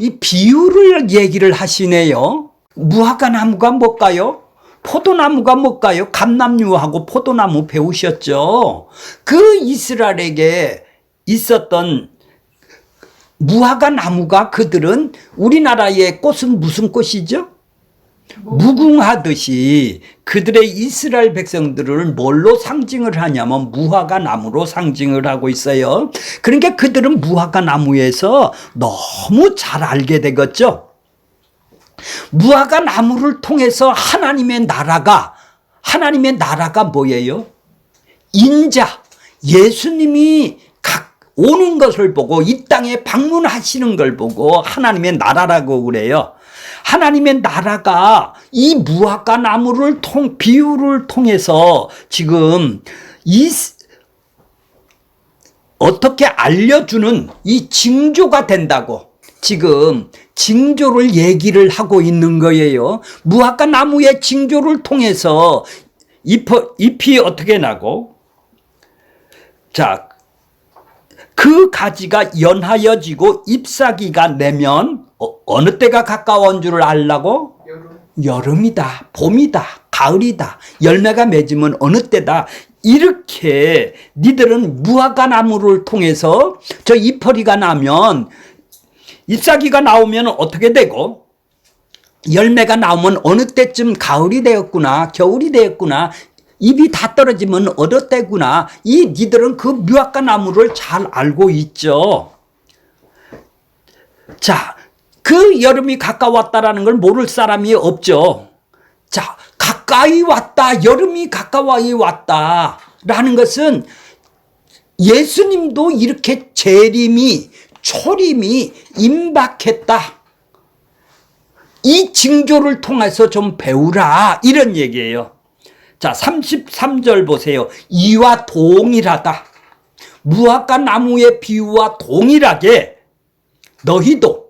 이 비유를 얘기를 하시네요. 무화과 나무가 뭘까요? 포도나무가 뭘까요? 감람류하고 포도나무 배우셨죠? 그 이스라엘에게 있었던 무화과 나무가, 그들은 우리나라의 꽃은 무슨 꽃이죠? 무궁하듯이 그들의 이스라엘 백성들을 뭘로 상징을 하냐면 무화과 나무로 상징을 하고 있어요. 그러니까 그들은 무화과 나무에서 너무 잘 알게 되겠죠. 무화과 나무를 통해서 하나님의 나라가 뭐예요? 인자, 예수님이 오는 것을 보고 이 땅에 방문하시는 걸 보고 하나님의 나라라고 그래요. 하나님의 나라가 이 무화과 나무를 비유를 통해서 지금 어떻게 알려주는 이 징조가 된다고 지금 징조를 얘기를 하고 있는 거예요. 무화과 나무의 징조를 통해서 잎이 어떻게 나고, 자, 그 가지가 연하여지고 잎사귀가 내면 어느 때가 가까운 줄을 알라고? 여름이다, 봄이다, 가을이다. 열매가 맺으면 어느 때다. 이렇게 니들은 무화과 나무를 통해서 저 잎허리가 나면, 잎사귀가 나오면 어떻게 되고, 열매가 나오면 어느 때쯤 가을이 되었구나, 겨울이 되었구나, 잎이 다 떨어지면 어느 때구나. 니들은 그 무화과 나무를 잘 알고 있죠. 자, 그 여름이 가까웠다라는 걸 모를 사람이 없죠. 자, 가까이 왔다, 여름이 가까이 왔다라는 것은 예수님도 이렇게 재림이, 초림이 임박했다. 이 징조를 통해서 좀 배우라, 이런 얘기예요. 자, 33절 보세요. 이와 동일하다. 무화과 나무의 비유와 동일하게 너희도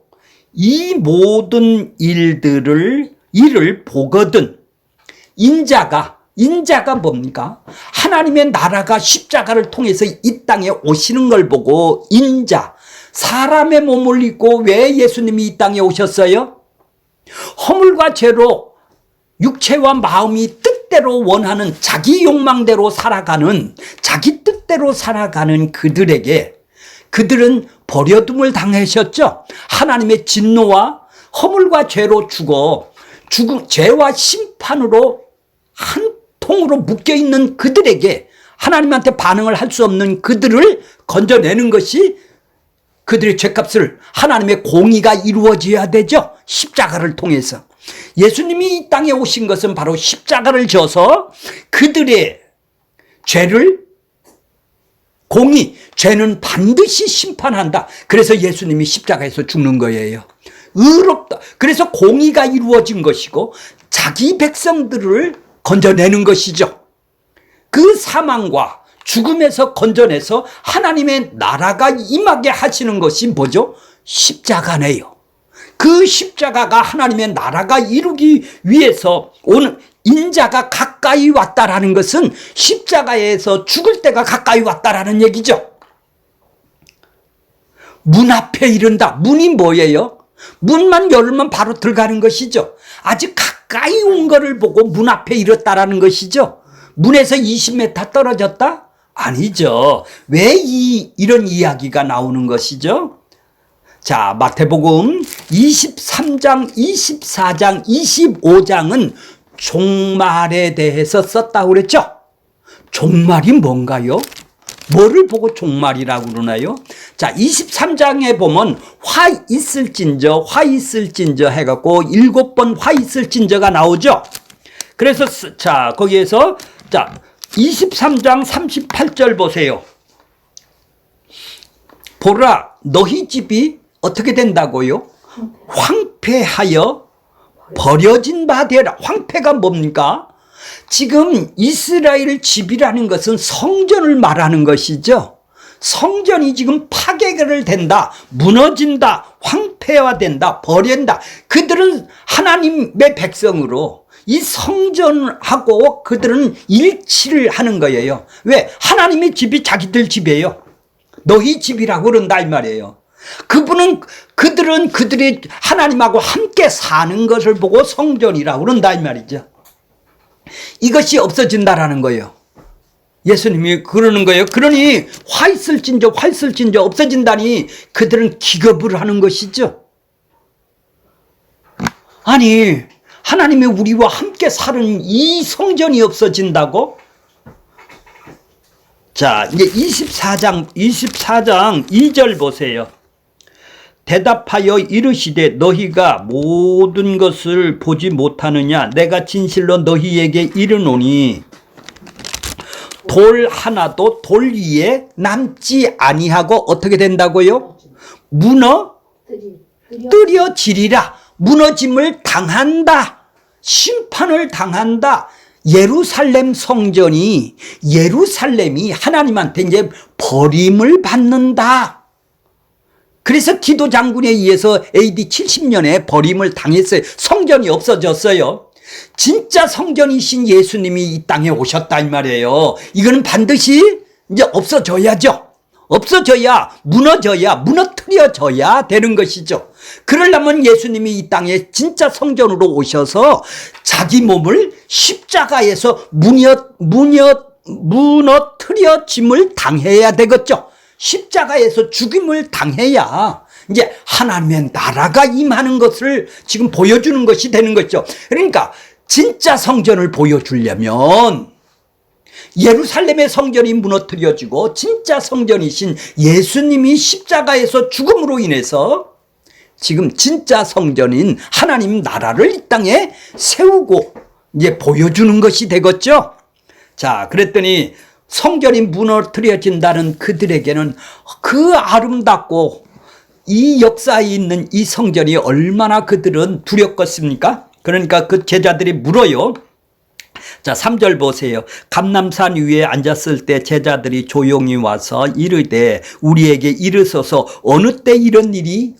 이 모든 일을 보거든. 인자가 뭡니까? 하나님의 나라가 십자가를 통해서 이 땅에 오시는 걸 보고, 인자, 사람의 몸을 입고 왜 예수님이 이 땅에 오셨어요? 허물과 죄로 육체와 마음이 뜻대로 원하는, 자기 욕망대로 살아가는, 자기 뜻대로 살아가는 그들은 버려둠을 당하셨죠. 하나님의 진노와 허물과 죄로 죄와 심판으로 한 통으로 묶여있는 그들에게, 하나님한테 반응을 할 수 없는 그들을 건져내는 것이, 그들의 죄값을, 하나님의 공의가 이루어져야 되죠. 십자가를 통해서. 예수님이 이 땅에 오신 것은 바로 십자가를 져서 그들의 죄는 반드시 심판한다. 그래서 예수님이 십자가에서 죽는 거예요. 의롭다. 그래서 공의가 이루어진 것이고 자기 백성들을 건져내는 것이죠. 그 사망과 죽음에서 건져내서 하나님의 나라가 임하게 하시는 것이 뭐죠? 십자가네요. 그 십자가가 하나님의 나라가 이루기 위해서 오는, 인자가 가까이 왔다라는 것은 십자가에서 죽을 때가 가까이 왔다라는 얘기죠. 문 앞에 이른다. 문이 뭐예요? 문만 열면 바로 들어가는 것이죠. 아주 가까이 온 거를 보고 문 앞에 이르렀다라는 것이죠. 문에서 20m 떨어졌다? 아니죠. 왜 이런 이야기가 나오는 것이죠? 자, 마태복음 23장, 24장, 25장은 종말에 대해서 썼다고 그랬죠? 종말이 뭔가요? 뭐를 보고 종말이라고 그러나요? 자, 23장에 보면 화 있을진저 해갖고 7번 화 있을진저가 나오죠? 그래서, 자, 거기에서, 자, 23장 38절 보세요. 보라, 너희 집이 어떻게 된다고요? 황폐하여 버려진 바 되라. 황폐가 뭡니까? 지금 이스라엘 집이라는 것은 성전을 말하는 것이죠. 성전이 지금 파괴를 된다, 무너진다, 황폐화된다, 버린다. 그들은 하나님의 백성으로 이 성전하고 그들은 일치를 하는 거예요. 왜? 하나님의 집이 자기들 집이에요. 너희 집이라고 그런다 이 말이에요. 그분은 그들은 그들이 하나님하고 함께 사는 것을 보고 성전이라고 그런다 이 말이죠. 이것이 없어진다라는 거예요. 예수님이 그러는 거예요. 그러니 화 있을진저 없어진다니 그들은 기겁을 하는 것이죠. 아니 하나님이 우리와 함께 사는 이 성전이 없어진다고? 자, 이제 24장 2절 보세요. 대답하여 이르시되 너희가 모든 것을 보지 못하느냐? 내가 진실로 너희에게 이르노니 돌 하나도 돌 위에 남지 아니하고 어떻게 된다고요? 무너뜨려지리라. 무너짐을 당한다. 심판을 당한다. 예루살렘 성전이 예루살렘이 하나님한테 이제 버림을 받는다. 그래서 디도 장군에 의해서 AD 70년에 버림을 당했어요. 성전이 없어졌어요. 진짜 성전이신 예수님이 이 땅에 오셨다 이 말이에요. 이거는 반드시 이제 없어져야죠. 없어져야 무너뜨려져야 되는 것이죠. 그러려면 예수님이 이 땅에 진짜 성전으로 오셔서 자기 몸을 십자가에서 무너뜨려짐을 당해야 되겠죠. 십자가에서 죽임을 당해야 이제 하나님의 나라가 임하는 것을 지금 보여주는 것이 되는 거죠. 그러니까 진짜 성전을 보여주려면 예루살렘의 성전이 무너뜨려지고 진짜 성전이신 예수님이 십자가에서 죽음으로 인해서 지금 진짜 성전인 하나님 나라를 이 땅에 세우고 이제 보여주는 것이 되겠죠. 자, 그랬더니 성전이 무너뜨려진다는 그들에게는 그 아름답고 이 역사에 있는 이 성전이 얼마나 그들은 두렵겠습니까? 그러니까 그 제자들이 물어요. 자, 3절 보세요. 감람산 위에 앉았을 때 제자들이 조용히 와서 이르되 우리에게 이르소서 어느 때 이런 일이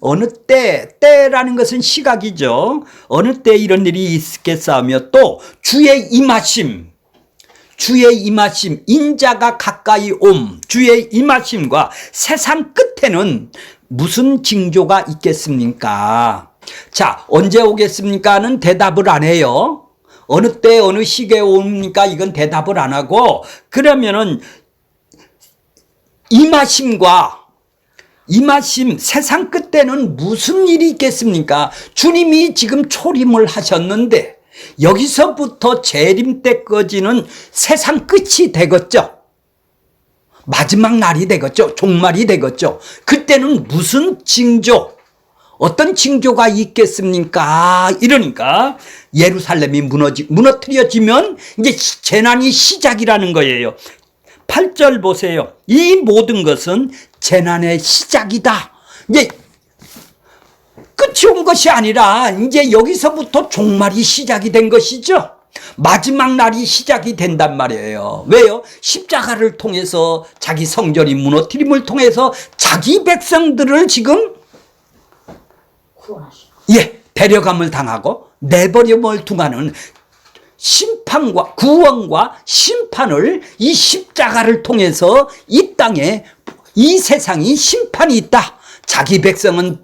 때라는 것은 시각이죠. 어느 때 이런 일이 있겠사오며 또 주의 임하심 인자가 가까이 주의 임하심과 세상 끝에는 무슨 징조가 있겠습니까? 자, 언제 오겠습니까는 대답을 안 해요. 어느 때 어느 시기에 옵니까? 이건 대답을 안 하고, 그러면은 임하심 세상 끝에는 무슨 일이 있겠습니까? 주님이 지금 초림을 하셨는데 여기서부터 재림 때까지는 세상 끝이 되겠죠. 마지막 날이 되겠죠. 종말이 되겠죠. 그때는 무슨 징조, 어떤 징조가 있겠습니까? 이러니까 예루살렘이 무너뜨려지면 이제 재난이 시작이라는 거예요. 8절 보세요. 이 모든 것은 재난의 시작이다. 이제 끝이 온 것이 아니라 이제 여기서부터 종말이 시작이 된 것이죠. 마지막 날이 시작이 된단 말이에요. 왜요? 십자가를 통해서 자기 성전이 무너뜨림을 통해서 자기 백성들을 지금 데려감을 당하고 내버림을 둥하는 심판과 구원과 심판을 이 십자가를 통해서 이 땅에 이 세상이 심판이 있다. 자기 백성은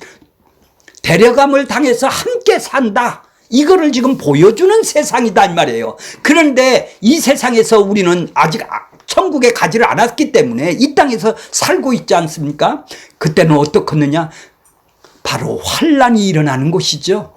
데려감을 당해서 함께 산다. 이거를 지금 보여주는 세상이다 이 말이에요. 그런데 이 세상에서 우리는 아직 천국에 가지를 않았기 때문에 이 땅에서 살고 있지 않습니까? 그때는 어떻겠느냐? 바로 환란이 일어나는 것이죠.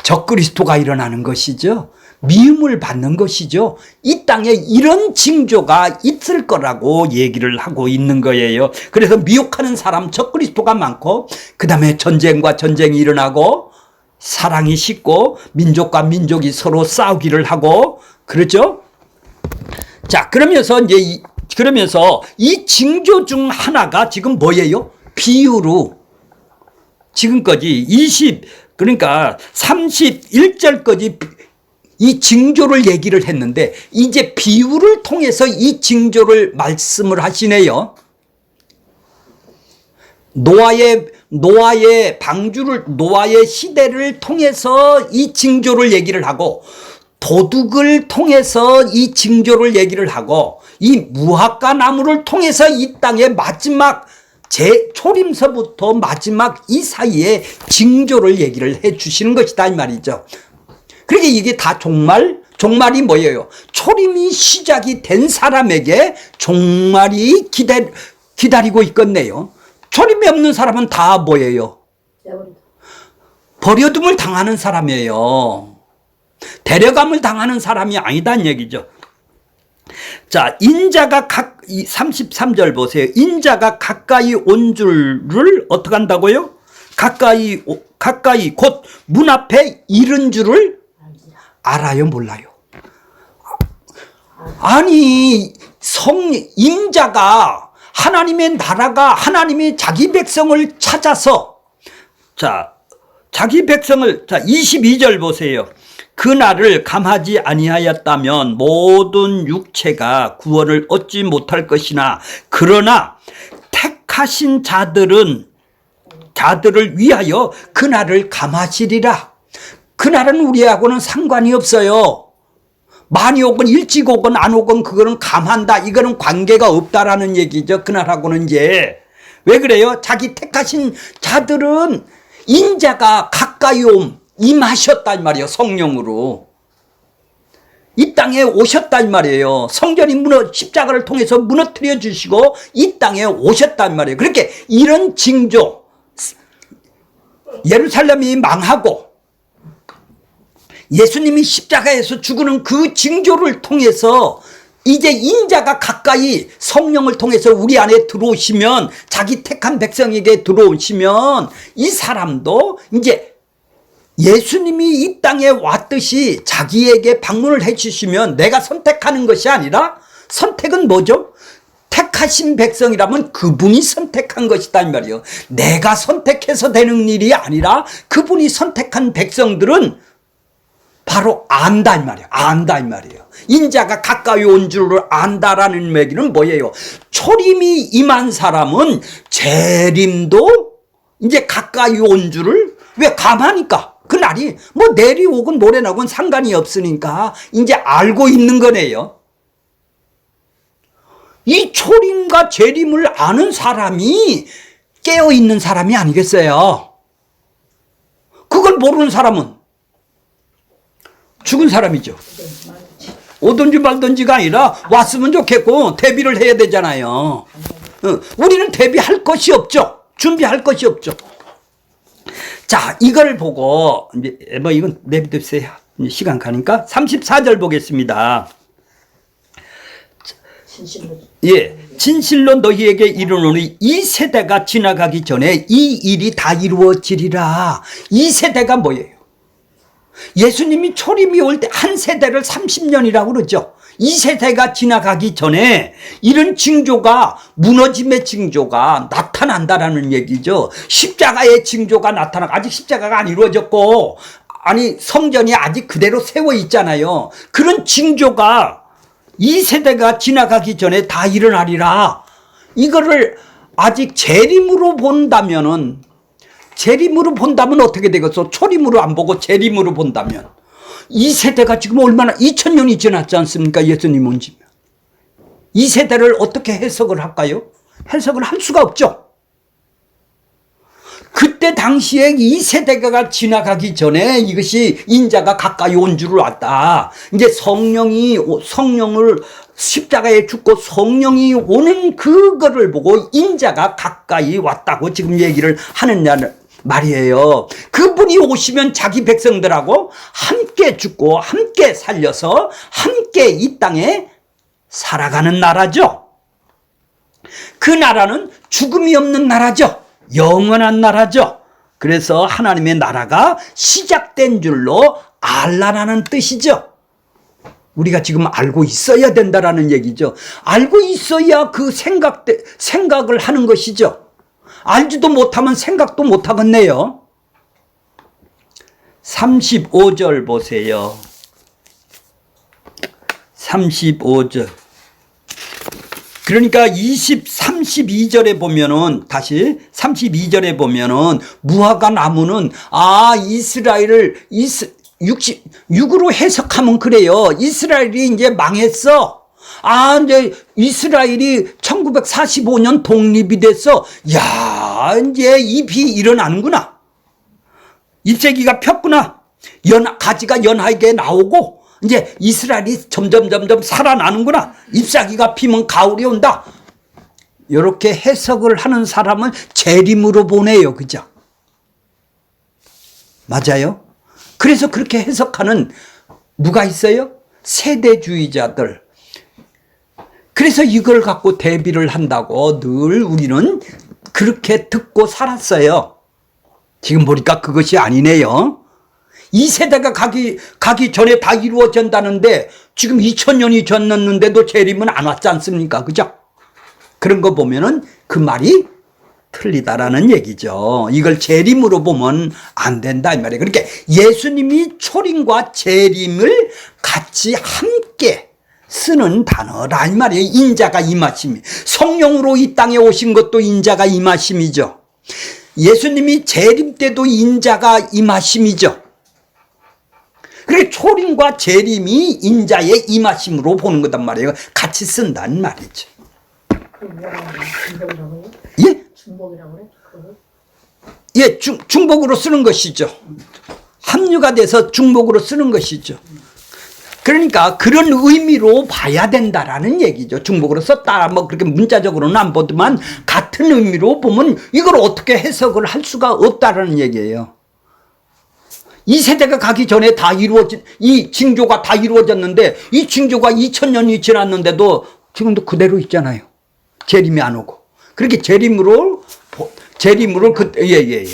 적그리스도가 일어나는 것이죠. 미움을 받는 것이죠. 이 땅에 이런 징조가 있을 거라고 얘기를 하고 있는 거예요. 그래서 미혹하는 사람 적그리스도가 많고, 그 다음에 전쟁과 전쟁이 일어나고 사랑이 식고 민족과 민족이 서로 싸우기를 하고 그렇죠. 자, 그러면서 이 징조 중 하나가 지금 뭐예요? 비유로 지금까지 그러니까 31절까지 이 징조를 얘기를 했는데 이제 비유를 통해서 이 징조를 말씀을 하시네요. 노아의 시대를 통해서 이 징조를 얘기를 하고, 도둑을 통해서 이 징조를 얘기를 하고, 이 무화과 나무를 통해서 이 땅의 마지막 초림서부터 마지막 이 사이에 징조를 얘기를 해 주시는 것이다 이 말이죠. 그러니까 이게 다 종말이 뭐예요? 초림이 시작이 된 사람에게 종말이 기다리고 있겠네요. 초림이 없는 사람은 다 뭐예요? 버려둠을 당하는 사람이에요. 데려감을 당하는 사람이 아니다는 얘기죠. 자, 인자가 33절 보세요. 인자가 가까이 온 줄을 어떻게 한다고요? 가까이 곧 문 앞에 이른 줄을 알아요, 몰라요? 아니, 인자가 하나님의 나라가 하나님이 자기 백성을 찾아서 자기 백성을 22절 보세요. 그날을 감하지 아니하였다면 모든 육체가 구원을 얻지 못할 것이나 그러나 택하신 자들을 위하여 그날을 감하시리라. 그날은 우리하고는 상관이 없어요. 많이 오건 일찍 오건 안 오건 그거는 감한다. 이거는 관계가 없다라는 얘기죠. 그날하고는 이제. 왜 그래요? 자기 택하신 자들은 인자가 가까이 임하셨다 이 말이에요. 성령으로 이 땅에 오셨다 이 말이에요. 성전이 십자가를 통해서 무너뜨려 주시고 이 땅에 오셨다 이 말이에요. 그렇게 이런 징조, 예루살렘이 망하고 예수님이 십자가에서 죽는 그 징조를 통해서 이제 인자가 가까이 성령을 통해서 우리 안에 들어오시면, 자기 택한 백성에게 들어오시면 이 사람도 이제 예수님이 이 땅에 왔듯이 자기에게 방문을 해 주시면, 내가 선택하는 것이 아니라, 선택은 뭐죠? 택하신 백성이라면 그분이 선택한 것이다 이 말이에요. 내가 선택해서 되는 일이 아니라 그분이 선택한 백성들은 바로 안다 이 말이에요. 안다 이 말이에요. 인자가 가까이 온 줄을 안다라는 얘기는 뭐예요? 초림이 임한 사람은 재림도 이제 가까이 온 줄을, 왜 감하니까 그날이 뭐 내리 오건 모레 나건 상관이 없으니까 이제 알고 있는 거네요. 이 초림과 재림을 아는 사람이 깨어있는 사람이 아니겠어요? 그걸 모르는 사람은 죽은 사람이죠. 오든지 말든지가 아니라 왔으면 좋겠고 대비를 해야 되잖아요. 우리는 대비할 것이 없죠. 준비할 것이 없죠. 자, 이걸 보고 이제 뭐 이건 내비두세요. 시간 가니까 34절 보겠습니다. 예, 진실로 너희에게 이르노니 이 세대가 지나가기 전에 이 일이 다 이루어지리라. 이 세대가 뭐예요? 예수님이 초림이 올 때 한 세대를 30년이라고 그러죠. 이 세대가 지나가기 전에 이런 징조가, 무너짐의 징조가 나타난다라는 얘기죠. 십자가의 징조가 나타나고, 아직 십자가가 안 이루어졌고, 아니 성전이 아직 그대로 세워 있잖아요. 그런 징조가 이 세대가 지나가기 전에 다 일어나리라. 이거를 아직 재림으로 본다면은, 재림으로 본다면 어떻게 되겠어? 초림으로 안 보고 재림으로 본다면 이 세대가 지금 얼마나 2000년이 지났지 않습니까? 예수님 온 지면. 이 세대를 어떻게 해석을 할까요? 해석을 할 수가 없죠. 그때 당시에 이 세대가 지나가기 전에 이것이 인자가 가까이 온 줄을 알았다. 이제 성령을 십자가에 죽고 성령이 오는 그거를 보고 인자가 가까이 왔다고 지금 얘기를 하느냐는 말이에요. 그분이 오시면 자기 백성들하고 함께 죽고 함께 살려서 함께 이 땅에 살아가는 나라죠. 그 나라는 죽음이 없는 나라죠. 영원한 나라죠. 그래서 하나님의 나라가 시작된 줄로 알라라는 뜻이죠. 우리가 지금 알고 있어야 된다라는 얘기죠. 알고 있어야 그 생각을 하는 것이죠. 알지도 못하면 생각도 못하겠네요. 35절 보세요. 35절. 그러니까 32절에 보면은, 다시 32절에 보면은, 무화과 나무는, 이스라엘을 6으로 해석하면 그래요. 이스라엘이 이제 망했어. 이제 이스라엘이 1945년 독립이 돼서, 이제 잎이 일어나는구나. 잎새기가 폈구나. 가지가 연하게 나오고, 이제 이스라엘이 점점 살아나는구나. 잎사귀가 피면 가을이 온다. 이렇게 해석을 하는 사람을 재림으로 보내요. 그죠? 맞아요? 그래서 그렇게 해석하는 누가 있어요? 세대주의자들. 그래서 이걸 갖고 대비를 한다고 늘 우리는 그렇게 듣고 살았어요. 지금 보니까 그것이 아니네요. 이 세대가 가기 전에 다 이루어진다는데 지금 2000년이 지났는데도 재림은 안 왔지 않습니까? 그죠? 그런 거 보면은 그 말이 틀리다라는 얘기죠. 이걸 재림으로 보면 안 된다 이 말이에요. 그러니까 예수님이 초림과 재림을 같이 함께 쓰는 단어라 이 말이에요. 인자가 임하심이. 성령으로 이 땅에 오신 것도 인자가 임하심이죠. 예수님이 재림 때도 인자가 임하심이죠. 그러니까 초림과 재림이 인자의 임하심으로 보는 거단 말이에요. 같이 쓴다는 말이죠. 중복이라고 해? 예? 중복이라고 그래? 그거를? 예, 중복으로 쓰는 것이죠. 합류가 돼서 중복으로 쓰는 것이죠. 그러니까 그런 의미로 봐야 된다라는 얘기죠. 중복으로 썼다 뭐 그렇게 문자적으로는 안 보지만 같은 의미로 보면 이걸 어떻게 해석을 할 수가 없다라는 얘기예요. 이 세대가 가기 전에 다 이 징조가 다 이루어졌는데 이 징조가 2000년이 지났는데도 지금도 그대로 있잖아요. 재림이 안 오고. 그렇게 재림으로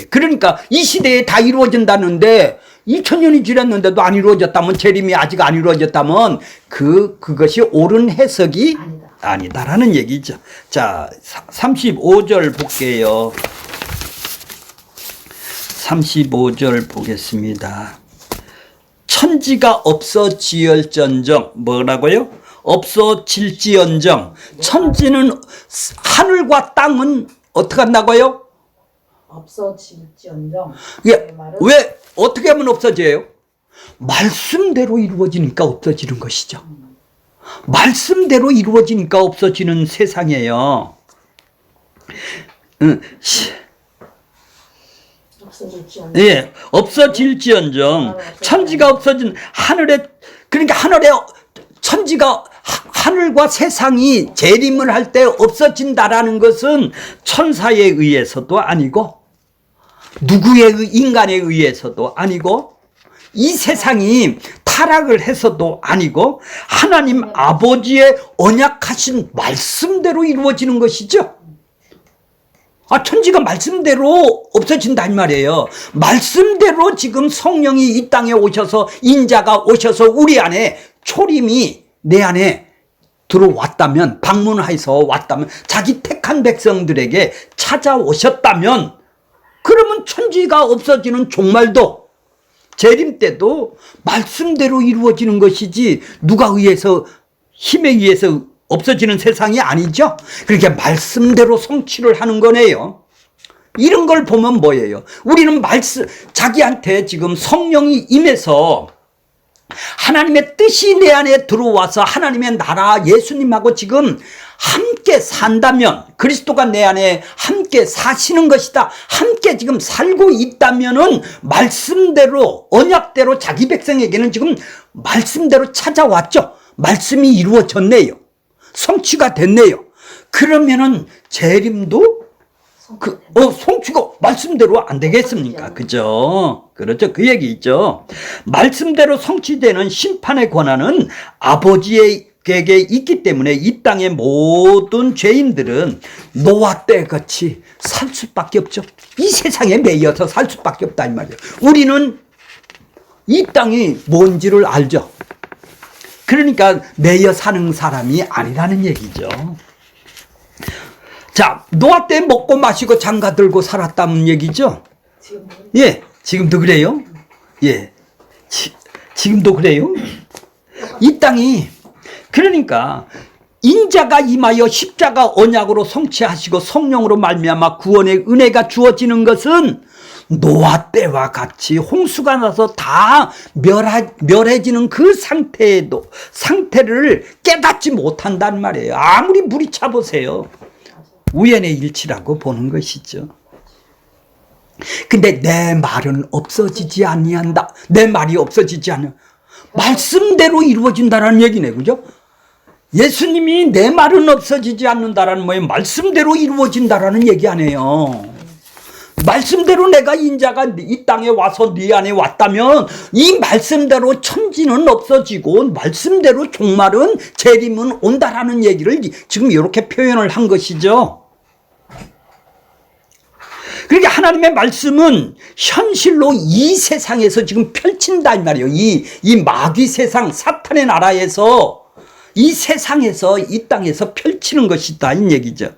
그러니까 이 시대에 다 이루어진다는데 2000년이 지났는데도 안 이루어졌다면, 재림이 아직 안 이루어졌다면 그것이 옳은 해석이 아니다라는 얘기죠. 자, 35절 볼게요. 35절 보겠습니다. 천지가 없어지을전정, 뭐라고요? 없어질지언정. 천지는, 하늘과 땅은 어떻게 한다고요? 없어질지언정. 예, 왜 어떻게 하면 없어져요? 말씀대로 이루어지니까 없어지는 것이죠. 말씀대로 이루어지니까 없어지는 세상이에요. 예, 없어질지언정. 천지가 없어진 그러니까 천지가, 하늘과 세상이 재림을 할 때 없어진다라는 것은 천사에 의해서도 아니고, 인간에 의해서도 아니고, 이 세상이 타락을 해서도 아니고, 하나님 아버지의 언약하신 말씀대로 이루어지는 것이죠. 천지가 말씀대로 없어진다 이 말이에요. 말씀대로 지금 성령이 이 땅에 오셔서, 인자가 오셔서 우리 안에, 초림이 내 안에 들어왔다면, 방문해서 왔다면, 자기 택한 백성들에게 찾아오셨다면, 그러면 천지가 없어지는 종말도, 재림 때도 말씀대로 이루어지는 것이지 누가 의해서, 힘에 의해서 없어지는 세상이 아니죠. 그러니까 말씀대로 성취를 하는 거네요. 이런 걸 보면 뭐예요? 우리는 자기한테 지금 성령이 임해서 하나님의 뜻이 내 안에 들어와서 하나님의 나라, 예수님하고 지금 함께 산다면, 그리스도가 내 안에 함께 사시는 것이다, 함께 지금 살고 있다면은 말씀대로, 언약대로 자기 백성에게는 지금 말씀대로 찾아왔죠. 말씀이 이루어졌네요. 성취가 됐네요. 그러면은 재림도 성취가 말씀대로 안 되겠습니까? 그죠? 그렇죠. 그 얘기 있죠. 말씀대로 성취되는 심판의 권한은 아버지에게 있기 때문에 이 땅의 모든 죄인들은 노아 때 같이 살 수밖에 없죠. 이 세상에 매여서 살 수밖에 없다 이 말이에요. 우리는 이 땅이 뭔지를 알죠. 그러니까 매여 사는 사람이 아니라는 얘기죠. 자, 노아 때 먹고 마시고 장가 들고 살았다는 얘기죠? 예, 지금도 그래요? 예, 지금도 그래요? 이 땅이, 그러니까 인자가 임하여 십자가 언약으로 성취하시고 성령으로 말미암아 구원의 은혜가 주어지는 것은 노아 때와 같이 홍수가 나서 다 멸해지는 그 상태를 깨닫지 못한단 말이에요. 아무리 물이 차보세요. 우연의 일치라고 보는 것이죠. 근데 내 말은 없어지지 아니한다. 내 말이 없어지지 않아. 말씀대로 이루어진다라는 얘기네, 그죠? 예수님이 내 말은 없어지지 않는다라는 뭐예요? 말씀대로 이루어진다라는 얘기 아니에요. 말씀대로 내가 인자가 이 땅에 와서 네 안에 왔다면 이 말씀대로 천지는 없어지고 말씀대로 종말은 재림은 온다라는 얘기를 지금 이렇게 표현을 한 것이죠. 그러니까 하나님의 말씀은 현실로 이 세상에서 지금 펼친다 이 말이에요. 이 마귀 세상 사탄의 나라에서 이 세상에서 이 땅에서 펼치는 것이다 이 얘기죠.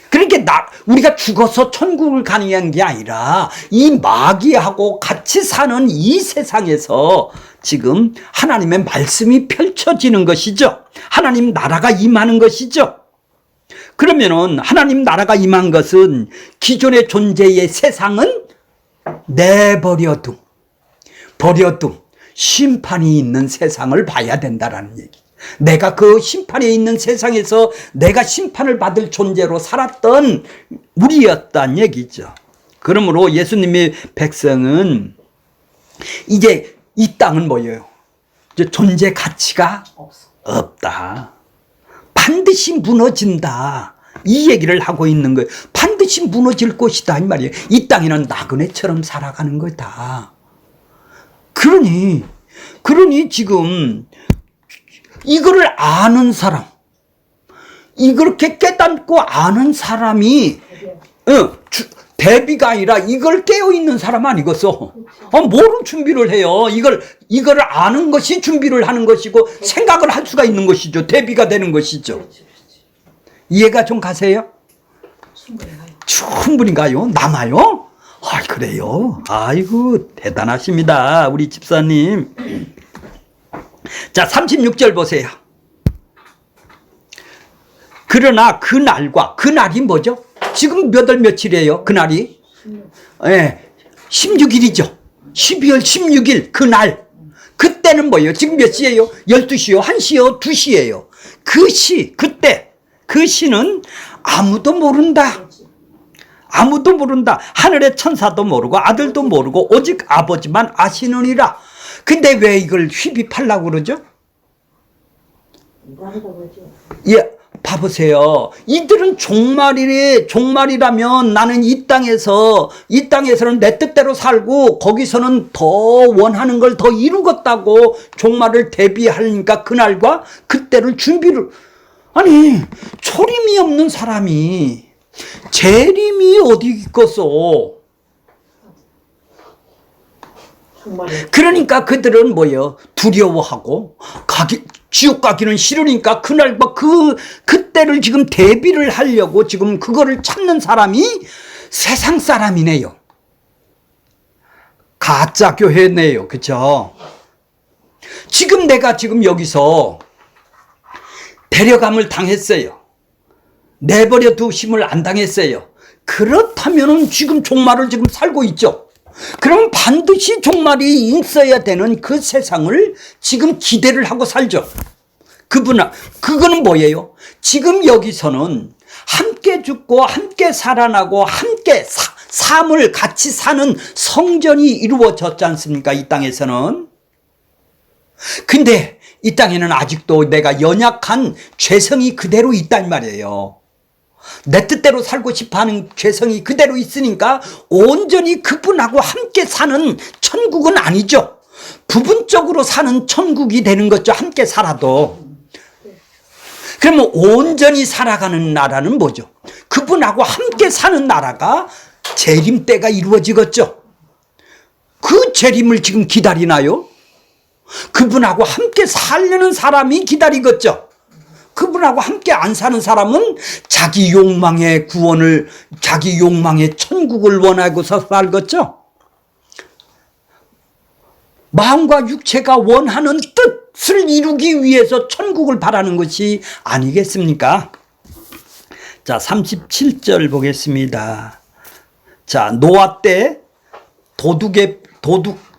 그러니까 우리가 죽어서 천국을 가는 게 아니라 이 마귀하고 같이 사는 이 세상에서 지금 하나님의 말씀이 펼쳐지는 것이죠. 하나님 나라가 임하는 것이죠. 그러면은 하나님 나라가 임한 것은 기존의 존재의 세상은 내버려둠, 버려둠, 심판이 있는 세상을 봐야 된다라는 얘기. 내가 그 심판에 있는 세상에서 내가 심판을 받을 존재로 살았던 우리였다는 얘기죠. 그러므로 예수님의 백성은 이제 이 땅은 뭐예요? 이제 존재 가치가 없다. 반드시 무너진다. 이 얘기를 하고 있는 거예요. 반드시 무너질 것이다 이 말이에요. 이 땅에는 나그네처럼 살아가는 거다. 그러니 지금 이거를 아는 사람, 이렇게 깨닫고 아는 사람이 대비가 아니라 이걸 깨어있는 사람 아니겠어? 뭐로 준비를 해요? 이걸 아는 것이 준비를 하는 것이고 생각을 할 수가 있는 것이죠. 대비가 되는 것이죠. 이해가 좀 가세요? 충분히 가요? 남아요? 그래요? 아이고 대단하십니다 우리 집사님. 자 36절 보세요. 그러나 그날이 뭐죠? 지금 몇 월 며칠이에요? 그날이 16일이죠 12월 16일 그날. 그때는 뭐예요? 지금 몇 시예요? 12시요? 1시요? 2시예요? 그때 그 시는 아무도 모른다. 아무도 모른다. 하늘의 천사도 모르고 아들도 모르고 오직 아버지만 아시느니라. 근데 왜 이걸 휘비팔라고 그러죠? 예, 봐보세요. 이들은 종말이라면 나는 이 땅에서는 내 뜻대로 살고 거기서는 더 원하는 걸 더 이루겠다고 종말을 대비하니까 그날과 그때를 준비를. 아니 초림이 없는 사람이 재림이 어디 있겠어? 그러니까 그들은 뭐예요? 두려워하고 지옥 가기는 싫으니까 그날과 그때를 지금 대비를 하려고 지금 그거를 찾는 사람이 세상 사람이네요. 가짜 교회네요. 그죠? 지금 내가 지금 여기서 데려감을 당했어요. 내버려 두심을 안 당했어요. 그렇다면은 지금 종말을 지금 살고 있죠. 그럼 반드시 종말이 있어야 되는 그 세상을 지금 기대를 하고 살죠. 그거는 뭐예요? 지금 여기서는 함께 죽고 함께 살아나고 함께 삶을 같이 사는 성전이 이루어졌지 않습니까? 이 땅에서는. 근데 이 땅에는 아직도 내가 연약한 죄성이 그대로 있단 말이에요. 내 뜻대로 살고 싶어하는 죄성이 그대로 있으니까 온전히 그분하고 함께 사는 천국은 아니죠. 부분적으로 사는 천국이 되는 거죠. 함께 살아도. 그러면 온전히 살아가는 나라는 뭐죠? 그분하고 함께 사는 나라가 재림 때가 이루어지겠죠. 그 재림을 지금 기다리나요? 그분하고 함께 살려는 사람이 기다리겠죠. 그분하고 함께 안 사는 사람은 자기 욕망의 구원을, 자기 욕망의 천국을 원하고서 살겠죠. 마음과 육체가 원하는 뜻을 이루기 위해서 천국을 바라는 것이 아니겠습니까? 자, 37절 보겠습니다. 자, 노아 때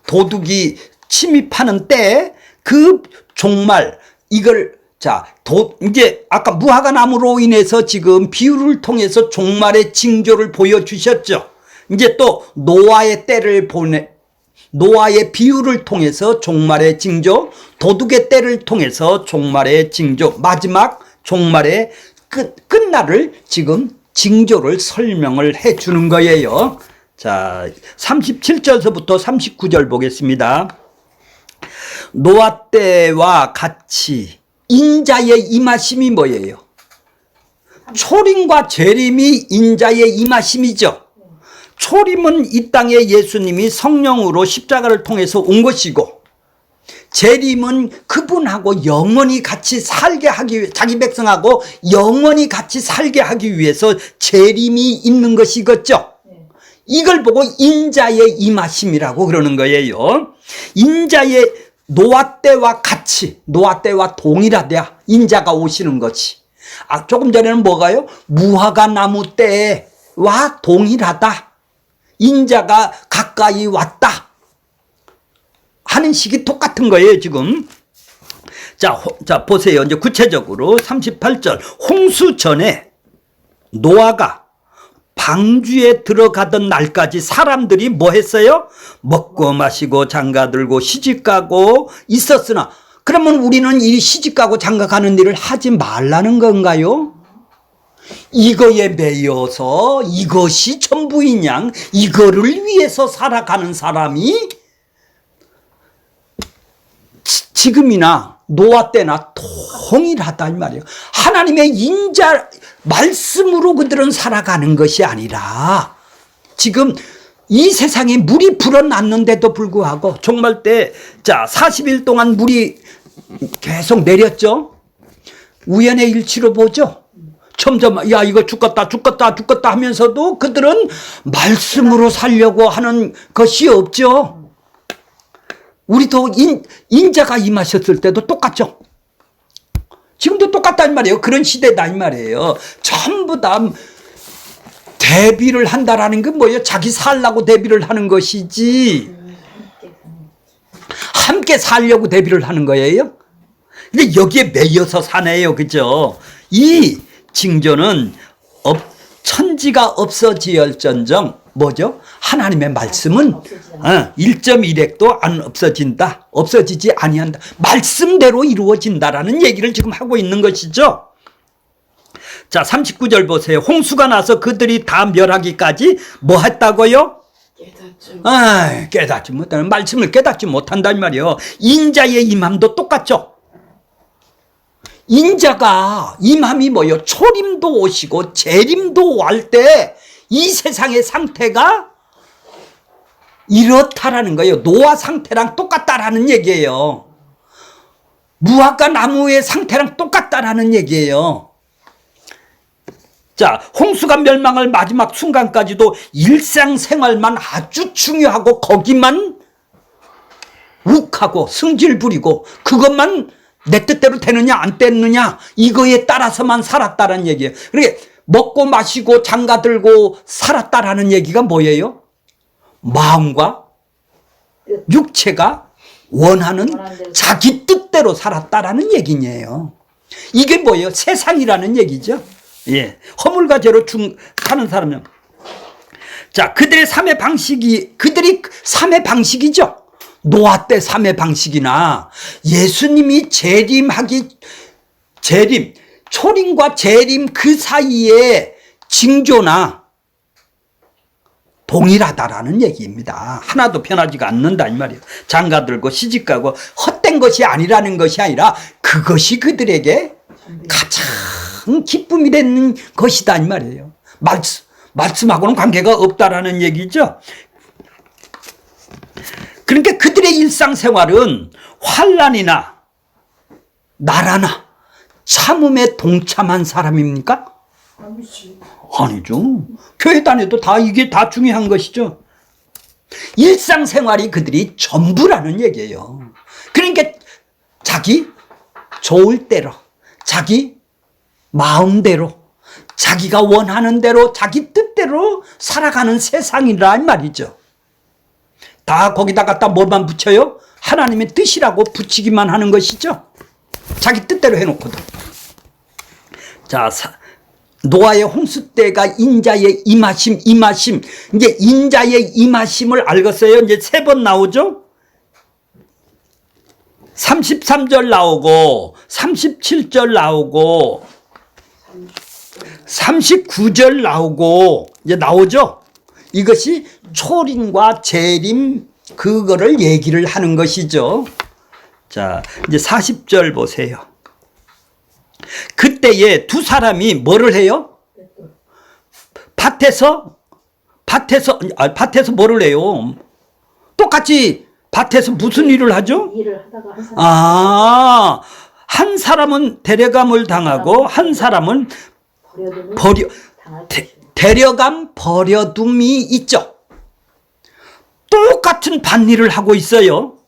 도둑이 침입하는 때 그 종말 이걸 이제 아까 무화과나무로 인해서 지금 비유를 통해서 종말의 징조를 보여주셨죠. 이제 또 노아의 비유를 통해서 종말의 징조, 도둑의 때를 통해서 종말의 징조, 마지막 종말의 끝날을 지금 징조를 설명을 해 주는 거예요. 자, 37절서부터 39절 보겠습니다. 노아 때와 같이 인자의 임하심이 뭐예요? 초림과 재림이 인자의 임하심이죠. 초림은 이 땅에 예수님이 성령으로 십자가를 통해서 온 것이고, 재림은 그분하고 영원히 같이 살게 하기 위해, 자기 백성하고 영원히 같이 살게 하기 위해서 재림이 있는 것이겠죠. 이걸 보고 인자의 임하심이라고 그러는 거예요. 인자의 노아 때와 같이, 노아 때와 동일하다. 인자가 오시는 거지. 조금 전에는 뭐가요? 무화과 나무 때와 동일하다. 인자가 가까이 왔다 하는 식이 똑같은 거예요, 지금. 자, 보세요. 이제 구체적으로 38절. 홍수 전에 노아가 방주에 들어가던 날까지 사람들이 뭐 했어요? 먹고 마시고 장가들고 시집가고 있었으나, 그러면 우리는 이 시집가고 장가가는 일을 하지 말라는 건가요? 이거에 매여서 이것이 전부인 양, 이거를 위해서 살아가는 사람이 지금이나 노아 때나 동일하다 이 말이에요. 하나님의 인자 말씀으로 그들은 살아가는 것이 아니라, 지금 이 세상에 물이 불어났는데도 불구하고 종말 때 40일 동안 물이 계속 내렸죠. 우연의 일치로 보죠. 점점 야 이거 죽겠다 하면서도 그들은 말씀으로 살려고 하는 것이 없죠. 우리도 인자가 임하셨을 때도 똑같죠. 지금도 똑같단 말이에요. 그런 시대다 이 말이에요. 전부 다 대비를 한다라는 게 뭐예요? 자기 살라고 대비를 하는 것이지, 함께 살려고 대비를 하는 거예요. 근데 여기에 매여서 사네요. 그죠? 이 징조는 천지가 없어지을전정 뭐죠? 하나님의 말씀은 1.1핵도 안 없어진다. 없어지지 아니한다. 말씀대로 이루어진다라는 얘기를 지금 하고 있는 것이죠. 자, 39절 보세요. 홍수가 나서 그들이 다 멸하기까지 뭐 했다고요? 깨닫지 못하는, 말씀을 깨닫지 못한단 말이에요. 인자의 임함도 똑같죠. 인자가 임함이 뭐예요? 초림도 오시고 재림도 올 때 이 세상의 상태가 이렇다라는 거예요. 노아 상태랑 똑같다라는 얘기예요. 무화과 나무의 상태랑 똑같다라는 얘기예요. 자, 홍수가 멸망할 마지막 순간까지도 일상생활만 아주 중요하고 거기만 욱하고 승질 부리고 그것만 내 뜻대로 되느냐 안 되느냐 이거에 따라서만 살았다라는 얘기예요. 그러니까 먹고 마시고 장가들고 살았다라는 얘기가 뭐예요? 마음과 육체가 원하는 자기 뜻대로 살았다라는 얘기예요. 이게 뭐예요? 세상이라는 얘기죠. 예, 허물과 죄로 사는 사람은, 자, 그들의 삶의 방식이, 그들이 삶의 방식이죠. 노아 때 삶의 방식이나 예수님이 초림과 재림 그 사이의 징조나 동일하다라는 얘기입니다. 하나도 변하지가 않는다 이 말이에요. 장가들고 시집가고 헛된 것이 아니라는 것이 아니라 그것이 그들에게 가장 기쁨이 되는 것이다 이 말이에요. 말씀하고는 관계가 없다라는 얘기죠. 그러니까 그들의 일상생활은 환난이나 나라나 참음에 동참한 사람입니까? 아니죠. 교회 다녀도 이게 다 중요한 것이죠. 일상생활이 그들이 전부라는 얘기예요. 그러니까 자기 좋을 대로, 자기 마음대로, 자기가 원하는 대로, 자기 뜻대로 살아가는 세상이란 말이죠. 다 거기다 갖다 뭐만 붙여요? 하나님의 뜻이라고 붙이기만 하는 것이죠. 자기 뜻대로 해놓고도. 자, 노아의 홍수 때가 인자의 임하심. 이제 인자의 임하심을 알겠어요. 이제 3번 나오죠. 33절 나오고 37절 나오고 39절 나오고 이제 나오죠. 이것이 초림과 재림 그거를 얘기를 하는 것이죠. 자, 이제 40절 보세요. 그때에 두 사람이 뭐를 해요? 밭에서 뭐를 해요? 똑같이 밭에서 무슨 일을 하죠? 일을 하다가 한 사람은 데려감을 당하고 한 사람은 데려감 버려둠이 있죠. 똑같은 밭일을 하고 있어요.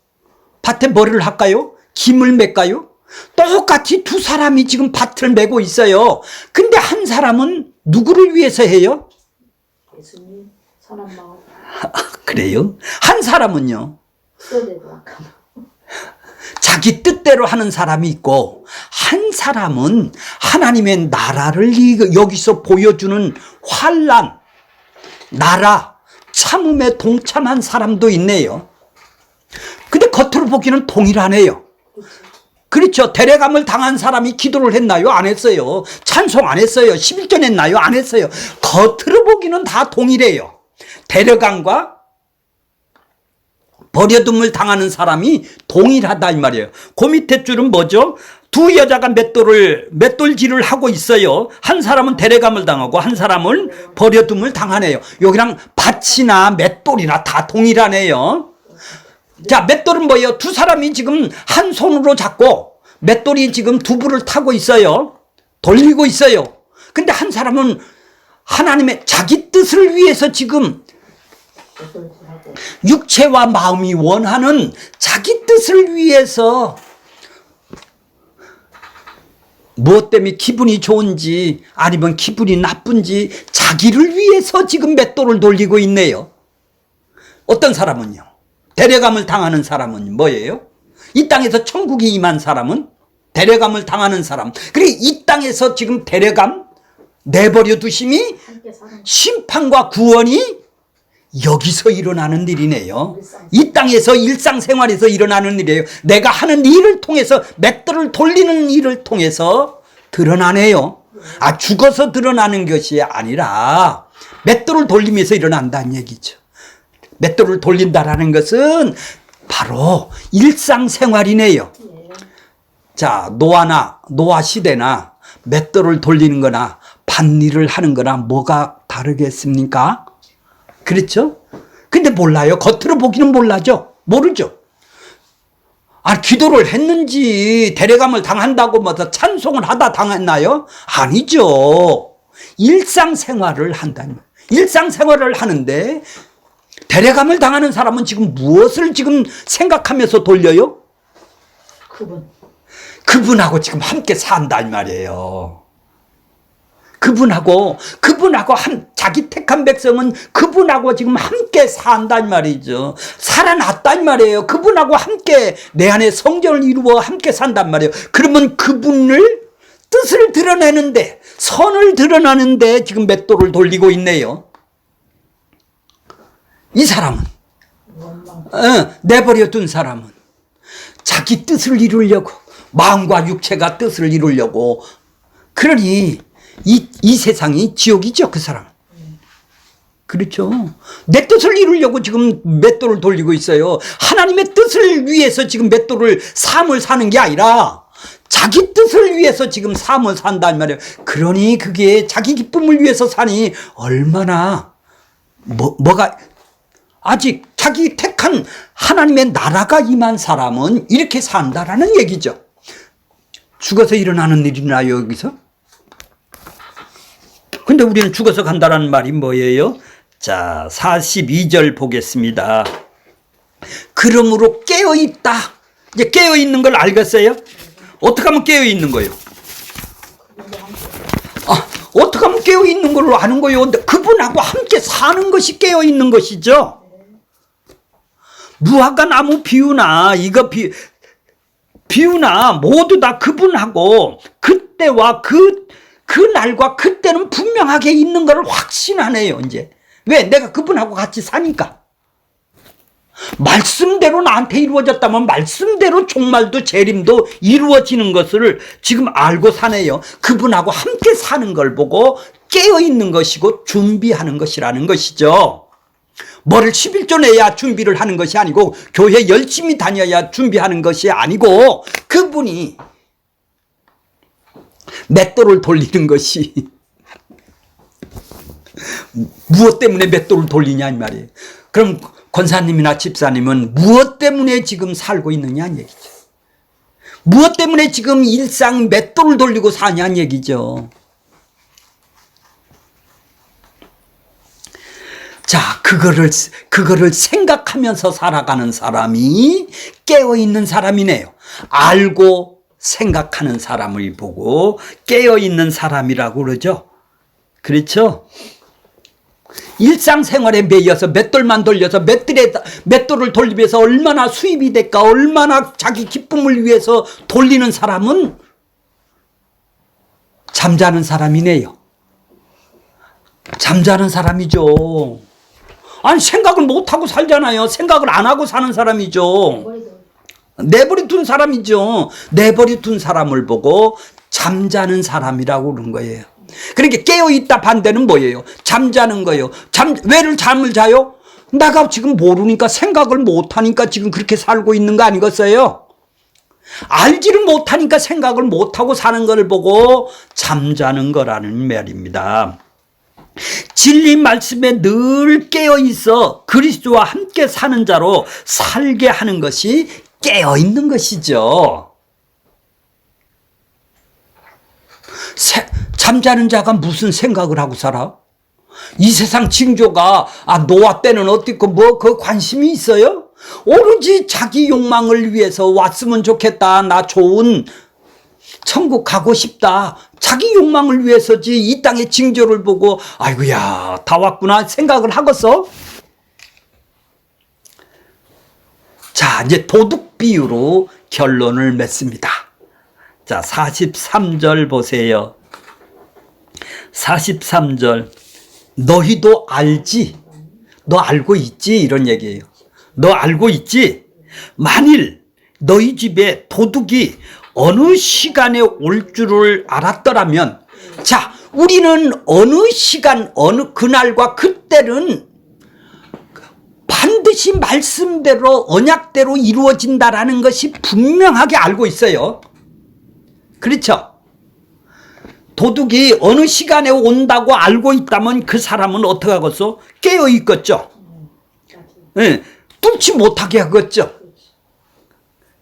밭에 뭐를 할까요? 김을 맬까요? 똑같이 두 사람이 지금 밭을 메고 있어요. 근데 한 사람은 누구를 위해서 해요? 예수님 선한 마음. 그래요? 한 사람은요? 자기 뜻대로 하는 사람이 있고, 한 사람은 하나님의 나라를 여기서 보여주는 환난, 나라, 참음에 동참한 사람도 있네요. 근데 겉으로 보기는 동일하네요. 그렇죠. 데려감을 당한 사람이 기도를 했나요? 안 했어요. 찬송 안 했어요. 11전 했나요? 안 했어요. 겉으로 보기는 다 동일해요. 데려감과 버려둠을 당하는 사람이 동일하다 이 말이에요. 그 밑에 줄은 뭐죠? 두 여자가 맷돌질을 하고 있어요. 한 사람은 데려감을 당하고 한 사람은 버려둠을 당하네요. 여기랑 밭이나 맷돌이나 다 동일하네요. 자, 맷돌은 뭐예요? 두 사람이 지금 한 손으로 잡고 맷돌이 지금 두부를 타고 있어요. 돌리고 있어요. 근데 한 사람은 하나님의 자기 뜻을 위해서 지금 육체와 마음이 원하는 자기 뜻을 위해서 무엇 때문에 기분이 좋은지 아니면 기분이 나쁜지 자기를 위해서 지금 맷돌을 돌리고 있네요. 어떤 사람은요? 데려감을 당하는 사람은 뭐예요? 이 땅에서 천국이 임한 사람은 데려감을 당하는 사람. 그래, 이 땅에서 지금 데려감 내버려 두심이 심판과 구원이 여기서 일어나는 일이네요. 이 땅에서 일상생활에서 일어나는 일이에요. 내가 하는 일을 통해서 맷돌을 돌리는 일을 통해서 드러나네요. 죽어서 드러나는 것이 아니라 맷돌을 돌리면서 일어난다는 얘기죠. 맷돌을 돌린다라는 것은 바로 일상생활이네요. 자, 노아 시대나 맷돌을 돌리는 거나 밭일을 하는 거나 뭐가 다르겠습니까? 그렇죠? 근데 몰라요. 겉으로 보기는 모르죠. 기도를 했는지 데려감을 당한다고 뭐서 찬송을 하다 당했나요? 아니죠. 일상생활을 한다는 거예요. 일상생활을 하는데 데려감을 당하는 사람은 지금 무엇을 지금 생각하면서 돌려요? 그분하고 지금 함께 산다 이 말이에요. 그분하고 자기 택한 백성은 그분하고 지금 함께 산다 이 말이죠. 살아났다 이 말이에요. 그분하고 함께 내 안에 성전을 이루어 함께 산단 말이에요. 그러면 그분을 뜻을 드러내는데, 선을 드러내는데 지금 맷돌을 돌리고 있네요. 이 사람은 내버려 둔 사람은 자기 뜻을 이루려고, 마음과 육체가 뜻을 이루려고, 그러니 이 세상이 지옥이죠, 그 사람. 그렇죠. 내 뜻을 이루려고 지금 맷돌을 돌리고 있어요. 하나님의 뜻을 위해서 지금 삶을 사는 게 아니라 자기 뜻을 위해서 지금 삶을 산단 말이에요. 그러니 그게 자기 기쁨을 위해서 사니 얼마나 뭐가 아직 자기 택한 하나님의 나라가 임한 사람은 이렇게 산다라는 얘기죠. 죽어서 일어나는 일이나요, 여기서? 근데 우리는 죽어서 간다라는 말이 뭐예요? 자, 42절 보겠습니다. 그러므로 깨어있다. 이제 깨어있는 걸 알겠어요? 어떻게 하면 깨어있는 거예요? 어떻게 하면 깨어있는 걸로 아는 거예요? 근데 그분하고 함께 사는 것이 깨어있는 것이죠. 무화과 나무 비유나 비유나 모두 다 그분하고 그때와 그 날과 그때는 분명하게 있는 걸 확신하네요. 이제 왜? 내가 그분하고 같이 사니까. 말씀대로 나한테 이루어졌다면 말씀대로 종말도 재림도 이루어지는 것을 지금 알고 사네요. 그분하고 함께 사는 걸 보고 깨어있는 것이고 준비하는 것이라는 것이죠. 뭐를 11조 내야 준비를 하는 것이 아니고 교회 열심히 다녀야 준비하는 것이 아니고 그분이 맷돌을 돌리는 것이 무엇 때문에 맷돌을 돌리냐 이 말이에요. 그럼 권사님이나 집사님은 무엇 때문에 지금 살고 있느냐는 얘기죠. 무엇 때문에 지금 일상 맷돌을 돌리고 사냐는 얘기죠. 자, 그거를 생각하면서 살아가는 사람이 깨어있는 사람이네요. 알고 생각하는 사람을 보고 깨어있는 사람이라고 그러죠. 그렇죠? 일상생활에 매여서 맷돌만 돌려서 맷돌을 돌리면서 얼마나 수입이 될까, 얼마나 자기 기쁨을 위해서 돌리는 사람은 잠자는 사람이네요. 잠자는 사람이죠. 아니 생각을 못하고 살잖아요. 생각을 안 하고 사는 사람이죠. 내버려 둔 사람이죠. 내버려 둔 사람을 보고 잠자는 사람이라고 그런 거예요. 그러니까 깨어있다 반대는 뭐예요? 잠자는 거예요. 왜를 잠을 자요? 내가 지금 모르니까 생각을 못하니까 지금 그렇게 살고 있는 거 아니겠어요? 알지를 못하니까 생각을 못하고 사는 걸 보고 잠자는 거라는 말입니다. 진리 말씀에 늘 깨어있어 그리스도와 함께 사는 자로 살게 하는 것이 깨어있는 것이죠. 잠자는 자가 무슨 생각을 하고 살아? 이 세상 징조가 노아 때는 어떻고 그 관심이 있어요? 오로지 자기 욕망을 위해서 왔으면 좋겠다. 나 좋은 천국 가고 싶다. 자기 욕망을 위해서지 이 땅의 징조를 보고 아이고야 다 왔구나 생각을 하겠어? 자, 이제 도둑 비유로 결론을 맺습니다. 자, 43절 보세요. 43절. 너희도 알지? 너 알고 있지? 이런 얘기예요. 너 알고 있지? 만일 너희 집에 도둑이 어느 시간에 올 줄을 알았더라면, 자, 우리는 어느 시간, 어느 그날과 그때는 반드시 말씀대로 언약대로 이루어진다라는 것이 분명하게 알고 있어요. 그렇죠? 도둑이 어느 시간에 온다고 알고 있다면 그 사람은 어떻게 하겠어? 깨어 있겠죠. 네, 뚫지 못하게 하겠죠.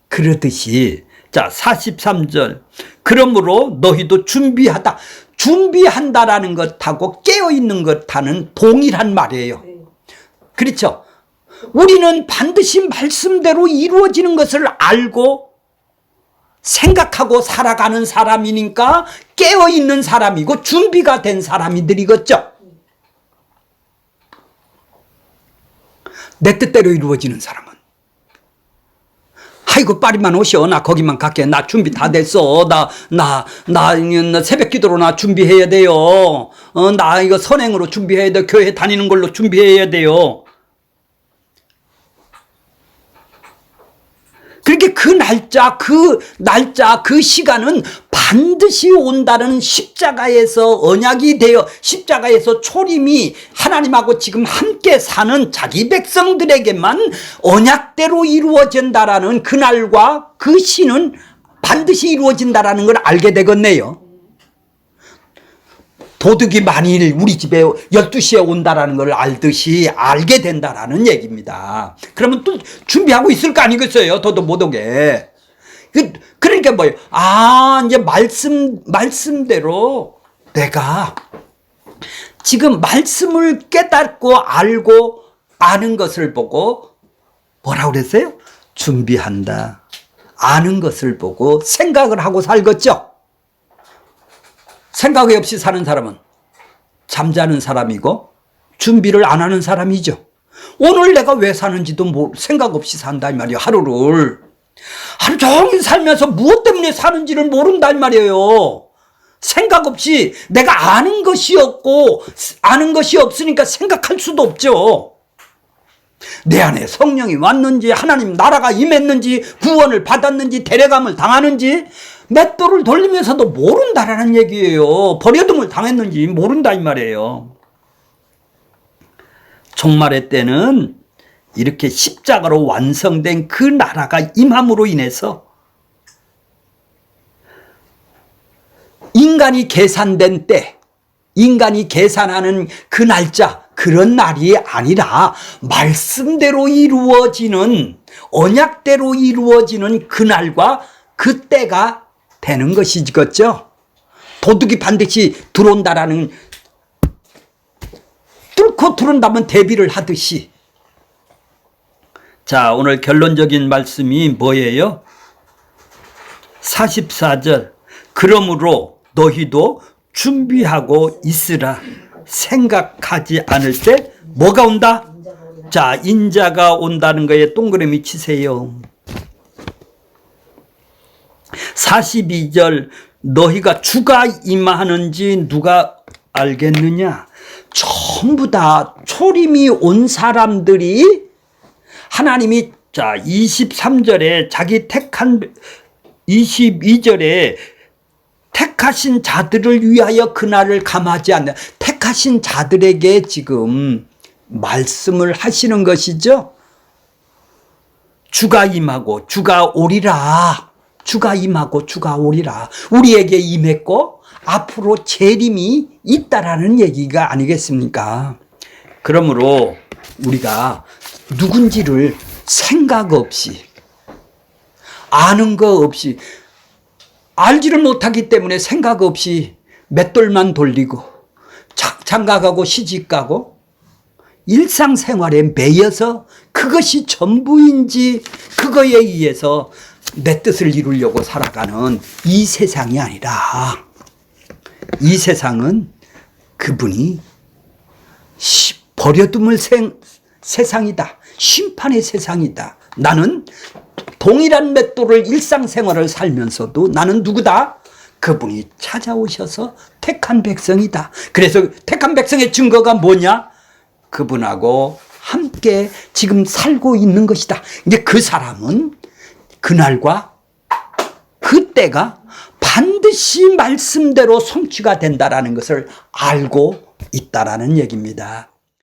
그러듯이 자 43절 그러므로 너희도 준비한다라는 것하고 깨어있는 것하는 동일한 말이에요. 그렇죠? 우리는 반드시 말씀대로 이루어지는 것을 알고 생각하고 살아가는 사람이니까 깨어있는 사람이고 준비가 된 사람이들이겠죠. 내 뜻대로 이루어지는 사람은 아이고 빨리만 오셔. 나 거기만 갈게. 나 준비 다 됐어. 나 새벽 기도로 나 준비해야 돼요. 나 이거 선행으로 준비해야 돼. 교회 다니는 걸로 준비해야 돼요. 그렇게 그 날짜, 그 시간은 반드시 온다는 십자가에서 언약이 되어 십자가에서 초림이 하나님하고 지금 함께 사는 자기 백성들에게만 언약대로 이루어진다라는 그날과 그 시는 반드시 이루어진다라는 걸 알게 되겠네요. 도둑이 만일 우리 집에 12시에 온다라는 걸 알듯이 알게 된다라는 얘기입니다. 그러면 또 준비하고 있을 거 아니겠어요? 도둑 못 오게. 그러니까 뭐예요? 이제 말씀대로 내가 지금 말씀을 깨닫고 알고 아는 것을 보고 뭐라고 그랬어요? 준비한다. 아는 것을 보고 생각을 하고 살겠죠? 생각이 없이 사는 사람은 잠자는 사람이고 준비를 안 하는 사람이죠. 오늘 내가 왜 사는지도 생각 없이 산다 이 말이에요. 하루를. 하루 종일 살면서 무엇 때문에 사는지를 모른다 이 말이에요. 생각 없이 내가 아는 것이 없고 아는 것이 없으니까 생각할 수도 없죠. 내 안에 성령이 왔는지 하나님 나라가 임했는지 구원을 받았는지 데려감을 당하는지 맷돌을 돌리면서도 모른다라는 얘기예요. 버려둠을 당했는지 모른다 이 말이에요. 종말의 때는 이렇게 십자가로 완성된 그 나라가 임함으로 인해서 인간이 계산된 때, 인간이 계산하는 그 날짜, 그런 날이 아니라 말씀대로 이루어지는, 언약대로 이루어지는 그날과 그때가 되는 것이겠죠. 도둑이 반드시 들어온다라는, 뚫고 들어온다면 대비를 하듯이. 자, 오늘 결론적인 말씀이 뭐예요? 44절. 그러므로 너희도 준비하고 있으라. 생각하지 않을 때 뭐가 온다? 자, 인자가 온다는 거에 동그라미 치세요. 42절. 너희가 주가 임하는지 누가 알겠느냐? 전부 다 초림이 온 사람들이 하나님이 자 23절에 자기 택한 22절에 택하신 자들을 위하여 그날을 감하지 않는 택하신 자들에게 지금 말씀을 하시는 것이죠. 주가 임하고 주가 오리라. 주가 임하고 주가 오리라. 우리에게 임했고 앞으로 재림이 있다라는 얘기가 아니겠습니까? 그러므로 우리가 누군지를 생각 없이 아는 거 없이 알지를 못하기 때문에 생각 없이 맷돌만 돌리고 장가가고 시집가고 일상생활에 매여서 그것이 전부인지 그거에 의해서 내 뜻을 이루려고 살아가는 이 세상이 아니라 이 세상은 그분이 버려둠을 세상이다. 심판의 세상이다. 나는 동일한 맷돌을 일상생활을 살면서도 나는 누구다? 그분이 찾아오셔서 택한 백성이다. 그래서 택한 백성의 증거가 뭐냐? 그분하고 함께 지금 살고 있는 것이다. 이제 그 사람은 그날과 그때가 반드시 말씀대로 성취가 된다라는 것을 알고 있다라는 얘기입니다.